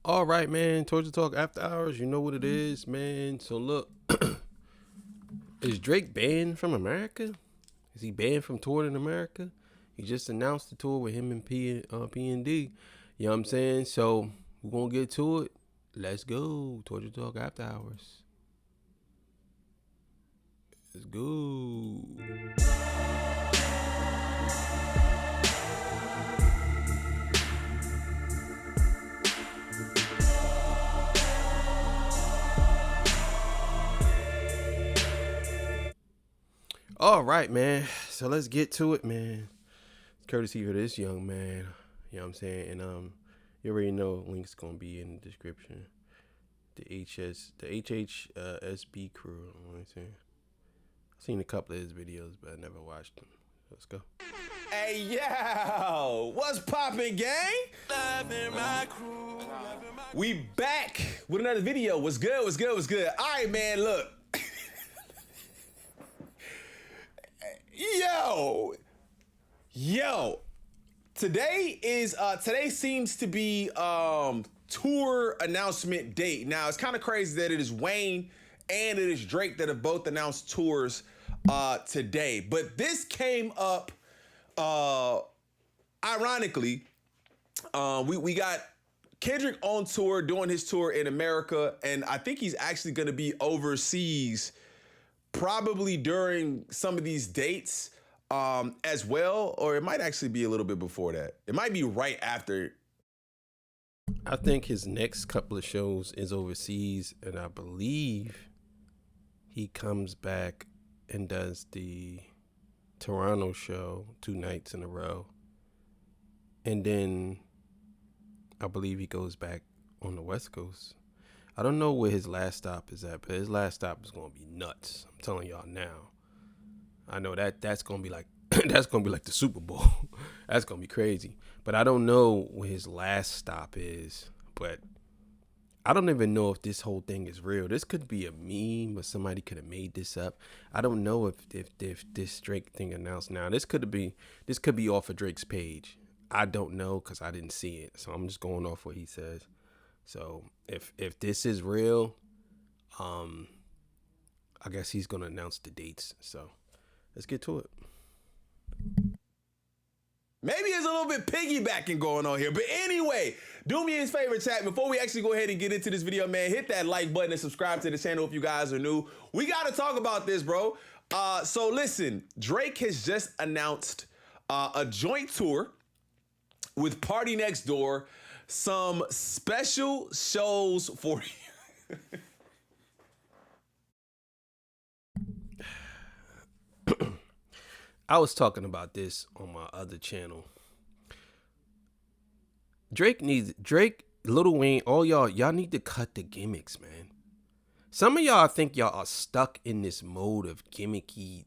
All right, man. Torture Talk After Hours. You know what it is, man. So look, is Drake banned from America? Is he banned from touring in America? He just announced the tour with him and P and D. You know what I'm saying? So we're gonna get to it. Let's go. Torture Talk After Hours. Let's go. All right, man. So let's get to it, man. Courtesy for this young man. You know what I'm saying? And you already know links gonna be in the description. The HHSB crew. You know what I'm saying? I've seen a couple of his videos, but I never watched them. Let's go. Hey yo, what's poppin', gang? We back with another video. What's good? What's good? What's good? All right, man. Look, yo. Today seems to be tour announcement date. Now it's kind of crazy that it is Wayne and it is Drake that have both announced tours today. But this came up ironically. We got Kendrick on tour doing his tour in America, and I think he's actually going to be overseas probably during some of these dates as well, or it might actually be a little bit before that. It might be right after. I think his next couple of shows is overseas, and I believe he comes back and does the Toronto show 2 nights in a row. And then I believe he goes back on the West Coast. I don't know where his last stop is at, but his last stop is going to be nuts. I'm telling y'all now. I know that's going to be like that's going to be like the Super Bowl. That's going to be crazy. But I don't know where his last stop is, but I don't even know if this whole thing is real. This could be a meme, or somebody could have made this up. I don't know if this Drake thing announced now. This could be off of Drake's page. I don't know because I didn't see it. So I'm just going off what he says. So if this is real, I guess he's gonna announce the dates. So let's get to it. Maybe there's a little bit piggybacking going on here. But anyway, do me his favor, chat. Before we actually go ahead and get into this video, man, hit that like button and subscribe to the channel if you guys are new. We got to talk about this, bro. So listen, Drake has just announced a joint tour with PartyNextDoor. Some special shows for you. I was talking about this on my other channel. Drake, Lil Wayne, all y'all need to cut the gimmicks, man. Some of y'all think y'all are stuck in this mode of gimmicky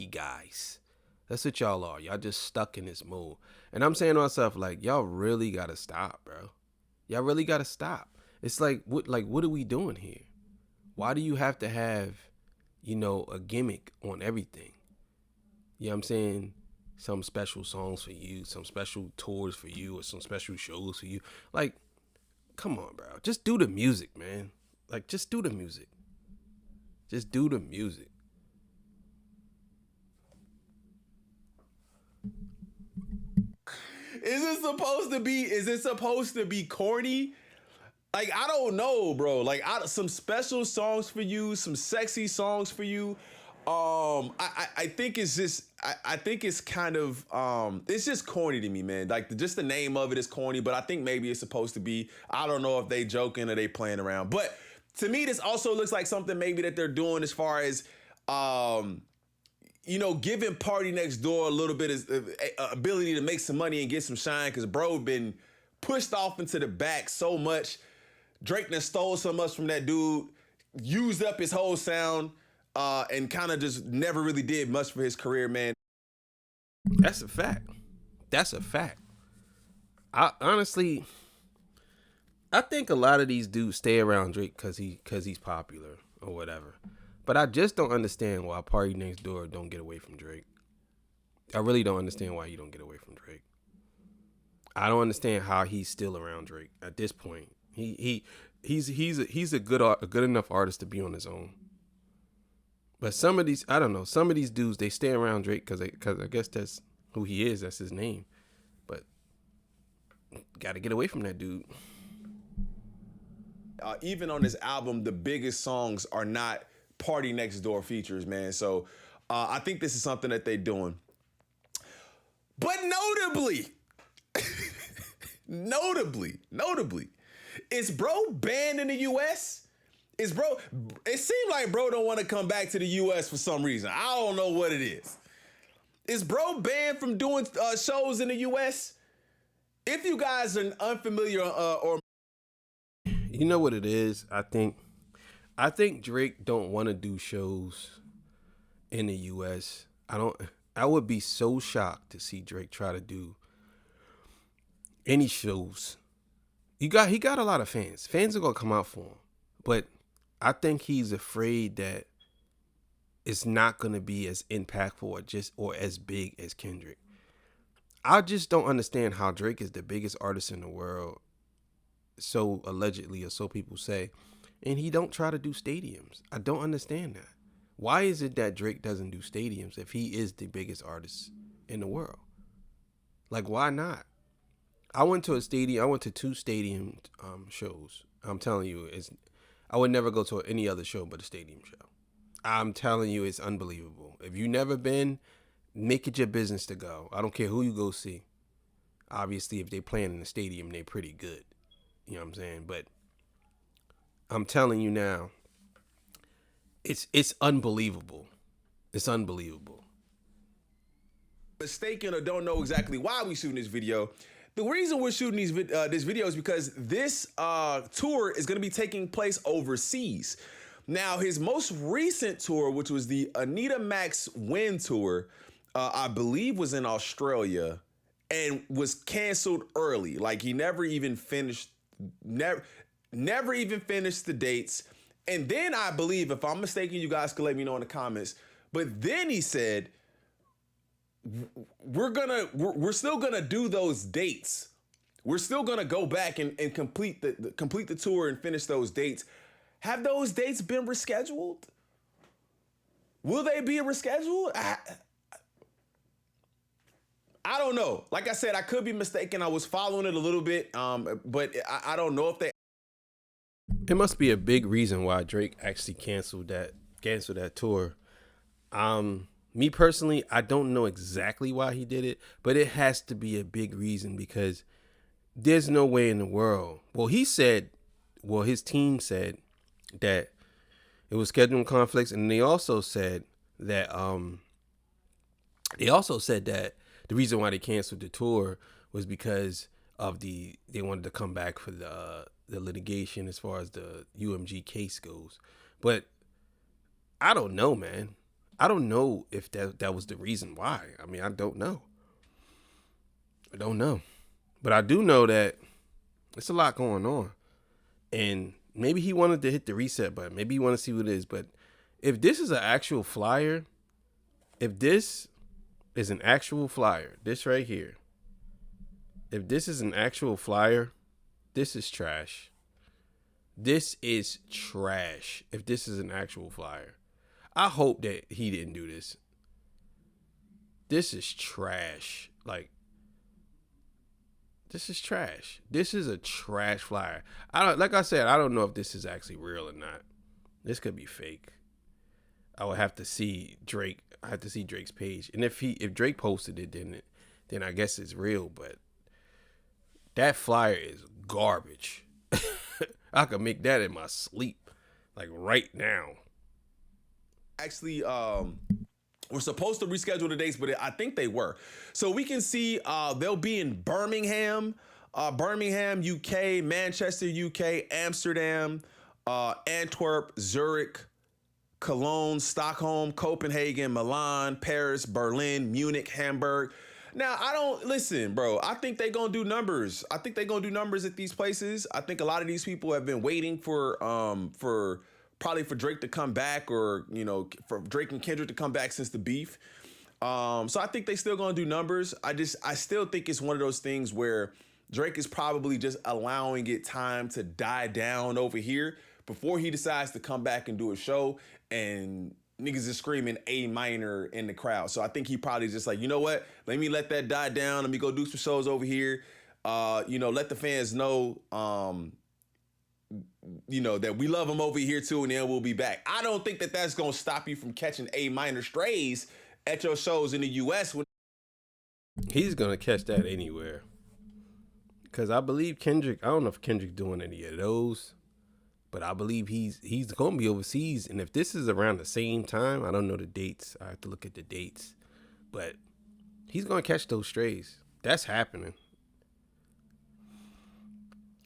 guys. That's what y'all are. Y'all just stuck in this mode. And I'm saying to myself, like, y'all really gotta stop, bro. Y'all really gotta stop. It's like what are we doing here? Why do you have to have, a gimmick on everything? You know what I'm saying? Some special songs for you, some special tours for you, or some special shows for you. Like, come on, bro. Just do the music, man. Like, just do the music. Just do the music. Is it supposed to be corny? Like, I don't know, bro. Like, some special songs for you, some sexy songs for you. I think it's just, I think it's kind of, it's just corny to me, man. Like, just the name of it is corny, but I think maybe it's supposed to be. I don't know if they joking or they playing around. But to me, this also looks like something maybe that they're doing as far as, giving PartyNextDoor a little bit of ability to make some money and get some shine, because bro been pushed off into the back so much. Drake done stole so much from that dude, used up his whole sound, and kind of just never really did much for his career, man. That's a fact. That's a fact. I honestly, I think a lot of these dudes stay around Drake because he's popular or whatever. But I just don't understand why PartyNextDoor don't get away from Drake. I really don't understand why you don't get away from Drake. I don't understand how he's still around Drake at this point. He's a good enough artist to be on his own. But some of these, I don't know. Some of these dudes, they stay around Drake because I guess that's who he is. That's his name. But got to get away from that dude. Even on this album, the biggest songs are not PartyNextDoor features, man. So I think this is something that they're doing. But notably, is bro banned in the U.S.? It seemed like bro don't want to come back to the U.S. for some reason. I don't know what it is. Is bro banned from doing shows in the U.S.? If you guys are unfamiliar or you know what it is, I think Drake don't want to do shows in the U.S. I would be so shocked to see Drake try to do any shows. He got a lot of fans. Fans are gonna come out for him, but I think he's afraid that it's not gonna be as impactful or as big as Kendrick. I just don't understand how Drake is the biggest artist in the world, so allegedly, or so people say, and he don't try to do stadiums. I don't understand that. Why is it that Drake doesn't do stadiums if he is the biggest artist in the world? Like, why not? I went to 2 stadium shows. I'm telling you, I would never go to any other show but a stadium show. I'm telling you, it's unbelievable. If you never been, make it your business to go. I don't care who you go see. Obviously, if they playing in the stadium, they pretty good. You know what I'm saying? But I'm telling you now, it's unbelievable. It's unbelievable. Mistaken or don't know exactly why we shooting this video, the reason we're shooting this video is because this tour is going to be taking place overseas. Now, his most recent tour, which was the Anita Max Win tour, I believe was in Australia and was canceled early. Like, he never even finished the dates. And then I believe, if I'm mistaken, you guys can let me know in the comments. But then he said, we're still gonna do those dates. We're still gonna go back and complete the tour and finish those dates. Have those dates been rescheduled? Will they be rescheduled? I don't know. Like I said, I could be mistaken. I was following it a little bit, but I don't know if they. It must be a big reason why Drake actually canceled that tour. Me personally, I don't know exactly why he did it, but it has to be a big reason because there's no way in the world. Well, his team said that it was scheduling conflicts, and they also said that the reason why they canceled the tour was because of they wanted to come back for the litigation as far as the UMG case goes. But I don't know, man. I don't know if that was the reason why. I mean, I don't know. But I do know that it's a lot going on. And maybe he wanted to hit the reset button. Maybe he wanted to see what it is. But if this is an actual flyer, this right here, if this is an actual flyer, this is trash. This is trash if this is an actual flyer. I hope that he didn't do this. This is trash. This is trash. This is a trash flyer. Like I said, I don't know if this is actually real or not. This could be fake. I would have to see Drake. I have to see Drake's page. And if Drake posted it, then I guess it's real. But that flyer is garbage. I could make that in my sleep, like right now. Actually, we're supposed to reschedule the dates, but I think they were. So we can see they'll be in Birmingham, UK, Manchester, UK, Amsterdam, Antwerp, Zurich, Cologne, Stockholm, Copenhagen, Milan, Paris, Berlin, Munich, Hamburg. Now, listen, bro, I think they're going to do numbers. I think they're going to do numbers at these places. I think a lot of these people have been waiting for Drake to come back, or, for Drake and Kendrick to come back since the beef. So I think they still going to do numbers. I still think it's one of those things where Drake is probably just allowing it time to die down over here before he decides to come back and do a show and niggas is screaming A minor in the crowd. So I think he probably just like, you know what? Let me let that die down. Let me go do some shows over here. Let the fans know, that we love them over here too, and then we'll be back. I don't think that that's going to stop you from catching A minor strays at your shows in the U.S. He's going to catch that anywhere. Because I believe Kendrick, I don't know if Kendrick doing any of those, but I believe he's going to be overseas. And if this is around the same time, I don't know the dates. I have to look at the dates. But he's going to catch those strays. That's happening.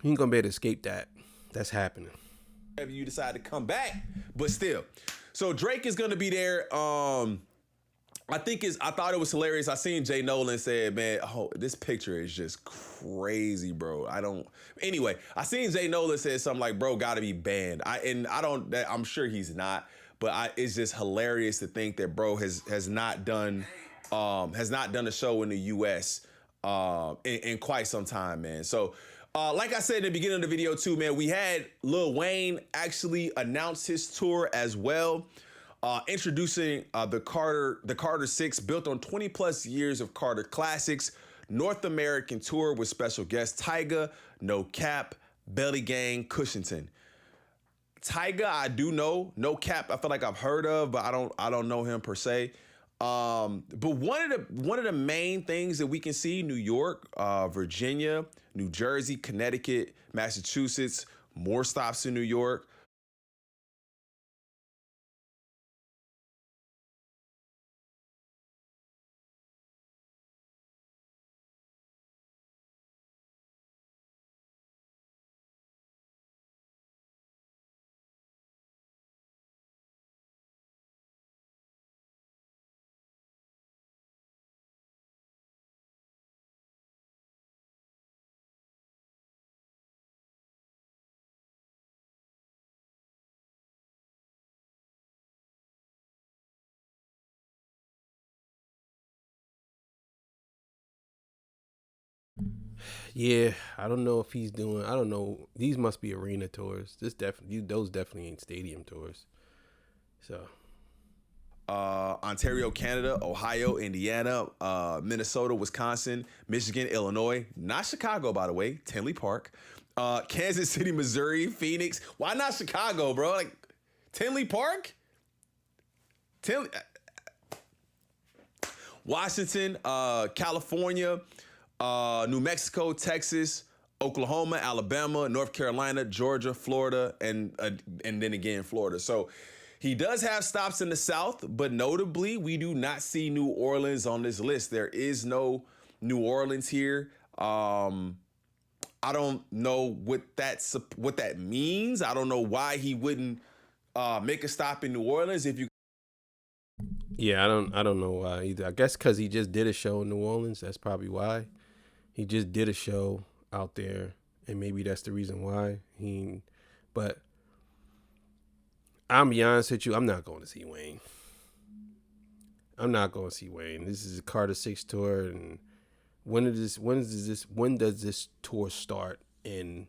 He ain't going to be able to escape that. That's happening. Whenever you decide to come back, but still. So Drake is going to be there. I thought it was hilarious. I seen Jay Nolan said, man, this picture is just crazy, bro. Anyway, I seen Jay Nolan said something like, bro, gotta be banned. I'm sure he's not, but it's just hilarious to think that bro has not done a show in the US in quite some time, man. So like I said in the beginning of the video too, man, we had Lil Wayne actually announce his tour as well. Introducing the Carter 6, built on 20 plus years of Carter classics, North American tour with special guests Tyga, No Cap, Belly Gang, Cushington. Tyga, I do know. No Cap, I feel like I've heard of, but I don't know him per se. But one of the main things that we can see: New York, Virginia, New Jersey, Connecticut, Massachusetts, more stops in New York. Yeah, I don't know if he's doing. I don't know. These must be arena tours. Those definitely ain't stadium tours. So, Ontario, Canada, Ohio, Indiana, Minnesota, Wisconsin, Michigan, Illinois, not Chicago, by the way, Tinley Park, Kansas City, Missouri, Phoenix. Why not Chicago, bro? Like Tinley Park, Washington, California, New Mexico, Texas, Oklahoma, Alabama, North Carolina, Georgia, Florida, and then again Florida. So he does have stops in the South, but notably we do not see New Orleans on this list. There is no New Orleans here. I don't know what that means. I don't know why he wouldn't make a stop in New Orleans if you. Yeah, I don't know why either. I guess because he just did a show in New Orleans. That's probably why. He just did a show out there, and maybe that's the reason why But I'm be honest with you, I'm not going to see Wayne. I'm not going to see Wayne. This is a Carter 6 tour, and when does this tour start? And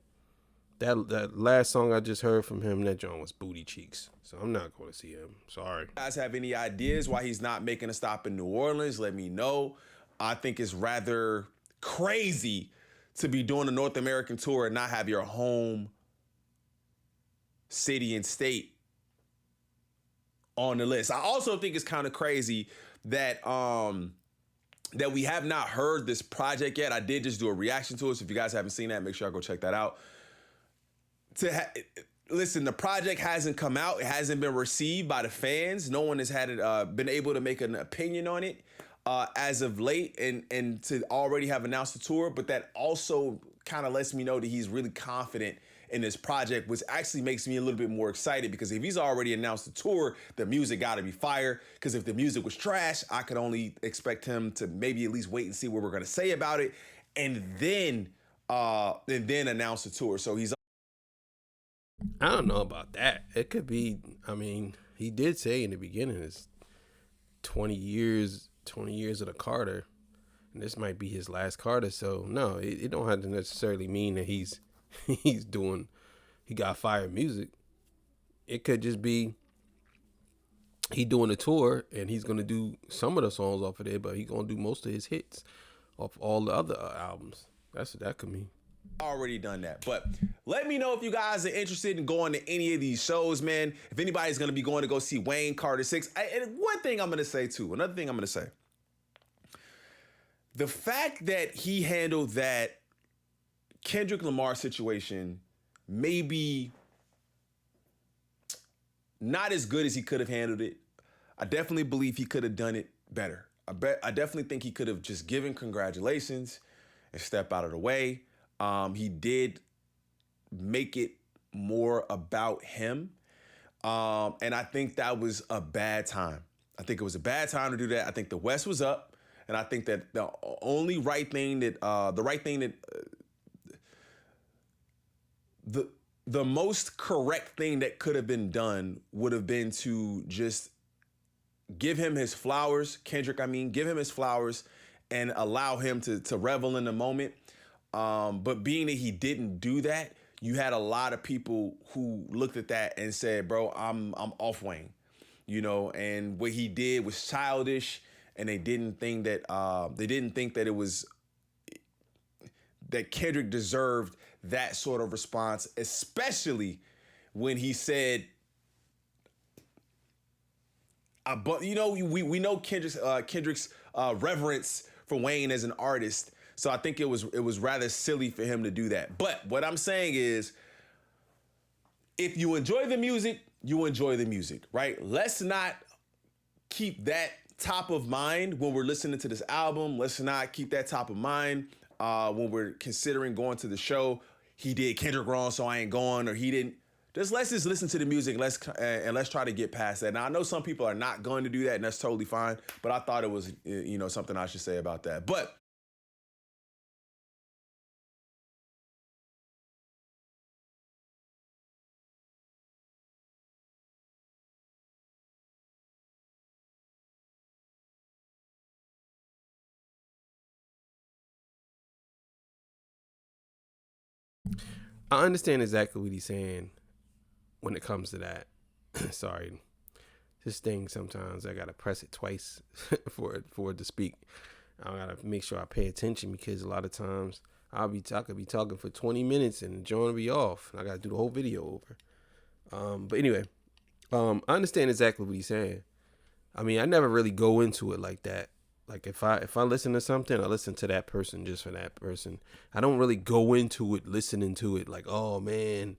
that last song I just heard from him, that joint was Booty Cheeks. So I'm not going to see him. Sorry. If you guys have any ideas why he's not making a stop in New Orleans, let me know. I think it's rather crazy to be doing a North American tour and not have your home city and state on the list. I also think it's kind of crazy that that we have not heard this project yet. I did just do a reaction to it, so if you guys haven't seen that, make sure I go check that out. Listen, the project hasn't come out. It hasn't been received by the fans. No one has been able to make an opinion on it as of late, and to already have announced the tour. But that also kind of lets me know that he's really confident in this project, which actually makes me a little bit more excited, because if he's already announced the tour, the music got to be fire. Because if the music was trash, I could only expect him to maybe at least wait and see what we're going to say about it, and then announce the tour. So I don't know about that. It could be. I mean, he did say in the beginning it's 20 years of the Carter. and this might be his last Carter. So no, it don't have to necessarily mean that he's he got fired music. It could just be he doing a tour and he's gonna do some of the songs off of there, but he's gonna do most of his hits off all the other albums. That's what that could mean. Already done that. But let me know if you guys are interested in going to any of these shows, man. If anybody's going to be going to go see Wayne Carter 6. And one thing I'm going to say too, another thing I'm going to say. The fact that he handled that Kendrick Lamar situation maybe not as good as he could have handled it. I definitely believe he could have done it better. I definitely think he could have just given congratulations and step out of the way. He did make it more about him. And I think that was a bad time. I think it was a bad time to do that. I think the West was up. And I think that the most correct thing that could have been done would have been to just give him his flowers, Kendrick, give him his flowers and allow him to revel in the moment. But being that he didn't do that, you had a lot of people who looked at that and said, bro, I'm off Wayne, and what he did was childish, and they didn't think that it was that Kendrick deserved that sort of response, especially when he said, but we know Kendrick's reverence for Wayne as an artist. So I think it was rather silly for him to do that. But what I'm saying is, if you enjoy the music, you enjoy the music, right? Let's not keep that top of mind when we're listening to this album. Let's not keep that top of mind when we're considering going to the show. He did Kendrick wrong, so I ain't going, or he didn't. Let's just listen to the music and let's try to get past that. Now, I know some people are not going to do that, and that's totally fine. But I thought it was something I should say about that. But I understand exactly what he's saying when it comes to that. Sorry, this thing sometimes I gotta press it twice for it to speak. I gotta make sure I pay attention because a lot of times I could be talking for 20 minutes and the joint will be off. I gotta do the whole video over. But anyway, I understand exactly what he's saying. I never really go into it like that. Like if I listen to something, I listen to that person just for that person. I don't really go into it listening to it like, oh man,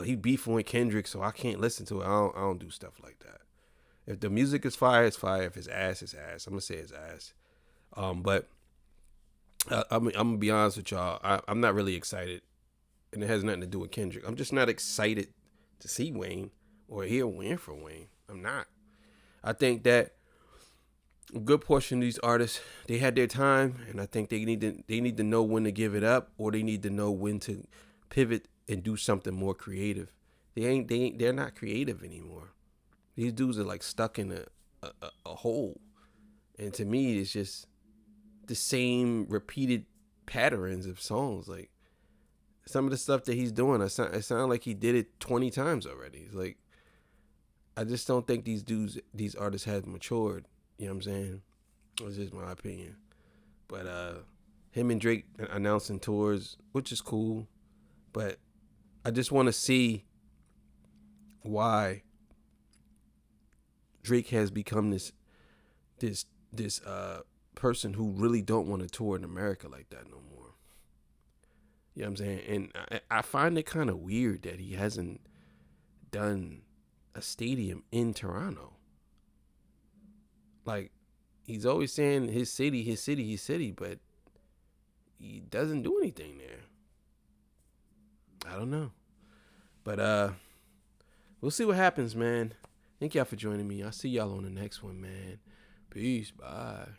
he beefing with Kendrick, so I can't listen to it. I don't do stuff like that. If the music is fire, it's fire. If it's ass, it's ass. I'm gonna say it's ass. But I'm gonna be honest with y'all. I'm not really excited, and it has nothing to do with Kendrick. I'm just not excited to see Wayne or hear Wayne from Wayne. I'm not. I think that a good portion of these artists, they had their time, and I think they need to know when to give it up, or they need to know when to pivot and do something more creative. They're not creative anymore. These dudes are like stuck in a hole, and to me, it's just the same repeated patterns of songs. Like some of the stuff that he's doing, it sound like he did it 20 times already. It's like I just don't think these artists have matured. You know what I'm saying? That's just my opinion. But him and Drake announcing tours, which is cool. But I just want to see why Drake has become this person who really don't want to tour in America like that no more. You know what I'm saying? And I find it kind of weird that he hasn't done a stadium in Toronto. Like, he's always saying his city, but he doesn't do anything there. I don't know. But we'll see what happens, man. Thank y'all for joining me. I'll see y'all on the next one, man. Peace. Bye.